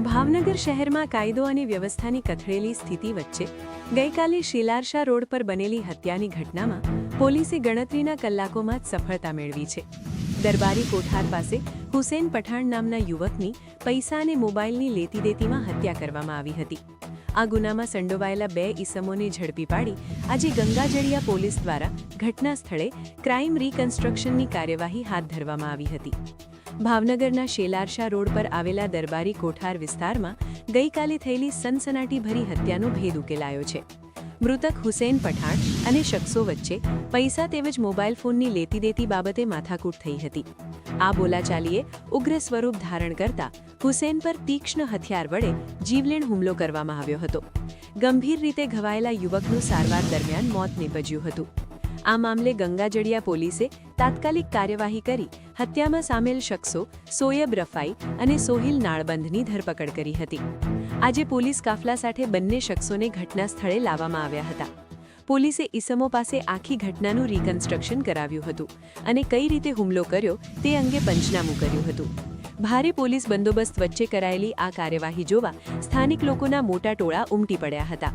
ભાવનગર શહેરમાં કાયદો અને વ્યવસ્થાની કથળેલી સ્થિતિ વચ્ચે ગઈકાલે શિલારશા રોડ પર બનેલી હત્યાની ઘટનામાં પોલીસે ગણતરીના કલાકોમાં જ સફળતા મેળવી છે. દરબારી કોઠાર પાસે હુસેન પઠાણ નામના યુવકની પૈસા અને મોબાઈલની લેતીદેતીમાં હત્યા કરવામાં આવી હતી. આ ગુનામાં સંડોવાયેલા 2 ઈસમોને ઝડપી પાડી આજે ગંગાજળિયા પોલીસ દ્વારા ઘટના સ્થળે ક્રાઇમ રિકન્સ્ટ્રક્શનની કાર્યવાહી હાથ ધરવામાં આવી હતી. ભાવનગરના શેલારશા રોડ પર આવેલા દરબારી કોઠાર વિસ્તારમાં ગઈકાલે થયેલી સનસનાટીભરી હત્યાનો ભેદ ઉકેલાયો છે. મૃતક હુસેન પઠાણ અને શખ્સો વચ્ચે પૈસા તેમજ મોબાઈલ ફોનની લેતીદેતી બાબતે માથાકૂટ થઈ હતી. આ બોલાચાલીએ ઉગ્ર સ્વરૂપ ધારણ કરતા હુસેન પર તીક્ષ્ણ હથિયાર વડે જીવલેણ હુમલો કરવામાં આવ્યો હતો. ગંભીર રીતે ઘવાયેલા યુવકનું સારવાર દરમિયાન મોત નીપજ્યું હતું. આ મામલે ગંગાજળિયા પોલીસે તાત્કાલિક કાર્યવાહી કરી હત્યામાં સામેલ શખ્સો સોયબ રફાઈ અને સોહિલ નાળબંધની ધરપકડ કરી હતી. આજે પોલીસ કાફલા સાથે બંને શખ્સોને ઘટના સ્થળે લાવવામાં આવ્યા હતા. પોલીસે ઈસમો પાસે આખી ઘટનાનું રિકન્સ્ટ્રક્શન કરાવ્યું હતું અને કઈ રીતે હુમલો કર્યો તે અંગે પંચનામું કર્યું હતું. ભારે પોલીસ બંદોબસ્ત વચ્ચે કરાયેલી આ કાર્યવાહી જોવા સ્થાનિક લોકોના મોટા ટોળા ઉમટી પડ્યા હતા.